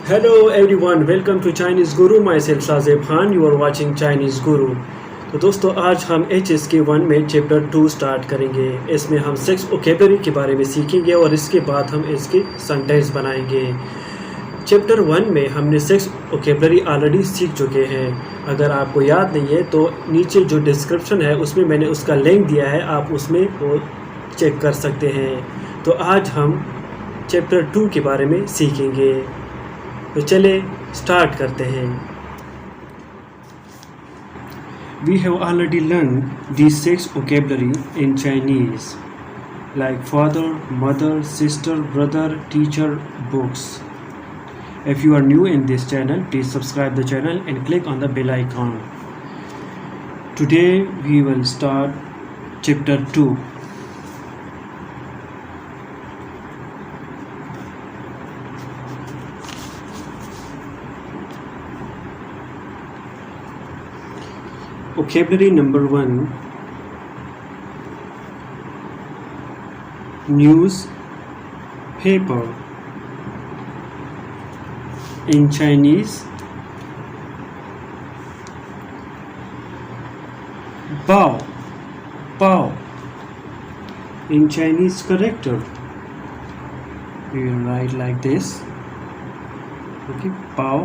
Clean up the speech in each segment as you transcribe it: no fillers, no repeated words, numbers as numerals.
Hello everyone, welcome to Chinese Guru. Myself Shazeb Khan. You are watching Chinese Guru. तो दोस्तों आज हम HSK 1 में चैप्टर 2 स्टार्ट करेंगे। इसमें हम सेक्स वोकैबुलरी के बारे में सीखेंगे और इसके बाद हम इसके सेंटेंस बनाएंगे। चैप्टर 1 में हमने सेक्स वोकैबुलरी ऑलरेडी सीख चुके हैं। अगर आपको याद नहीं है तो नीचे जो डिस्क्रिप्शन है उसमें मैंने उसका लिंक दिया है, आप उसमें वो चेक कर सकते हैं। तो आज हम चैप्टर 2 के बारे में सीखेंगे। तो चले स्टार्ट करते हैं। We have already learned these 6 vocabulary in Chinese, like father, mother, sister, brother, teacher, books. If you are new in this channel, please subscribe the channel and click on the bell icon. Today we will start chapter 2. Vocabulary number 1, newspaper. In Chinese, bao, bao. In Chinese character, we will write like this. Okay, bao,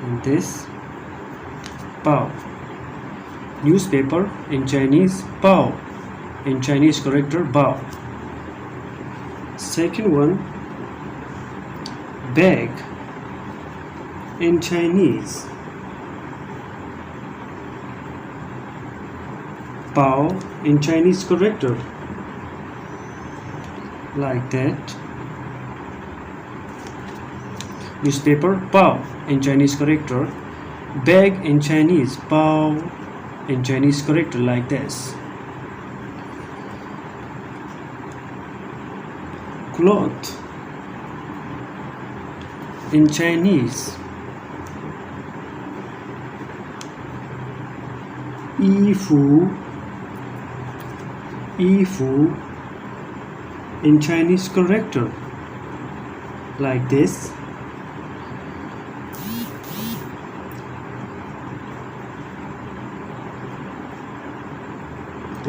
and this. Bao. Newspaper in Chinese, bao. In Chinese character, bao. Second one, bag. In Chinese, bao. In Chinese character, like that. Newspaper, bao. In Chinese character. Bag in Chinese, bao. In Chinese character, like this. Cloth in Chinese, yifu. Yifu in Chinese character, like this.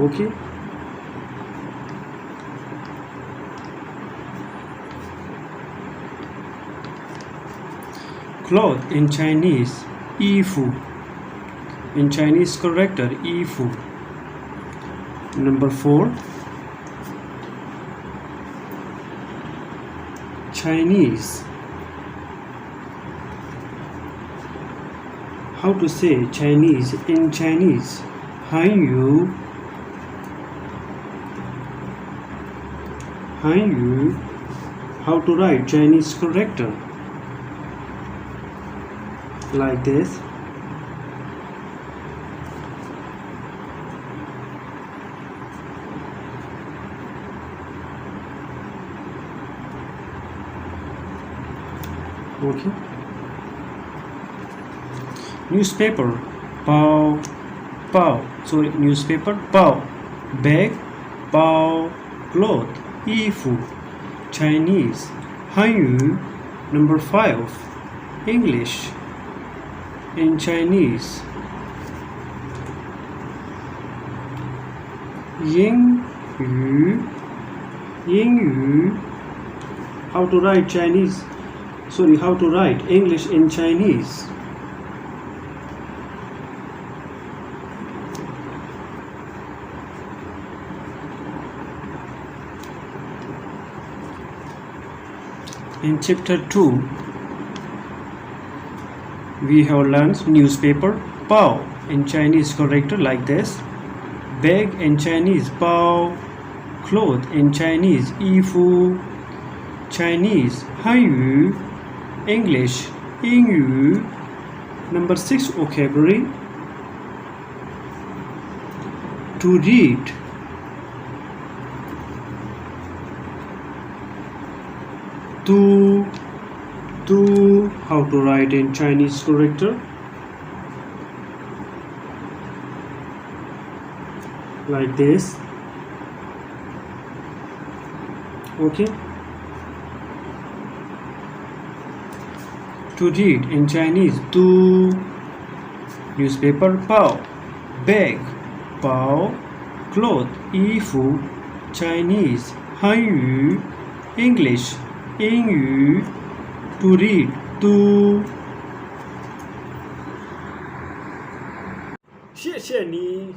Okay. Cloth in Chinese, yifu. In Chinese character, yifu. Number 4, Chinese. How to say Chinese in Chinese? Hanyu. Hanyu. How to write Chinese character? Like this. Okay. Newspaper, bao, bao. Sorry, newspaper, bao. Bag, bao. Cloth, yifu. Chinese, hanyu. Number 5, English. In Chinese, yingyu. Yingyu. How to write Chinese? Sorry, how to write English in Chinese? In chapter 2, we have learned newspaper, bao. In Chinese character, like this. Bag in Chinese, bao. Cloth in Chinese, yifu. Chinese, hanyu. English, yingyu. Number 6 vocabulary, to read. To. How to write in Chinese character? Like this. Okay. To read in Chinese, 读 newspaper 报 bag 包 cloth 衣服 Chinese 汉语 English 英语 To read 读谢谢你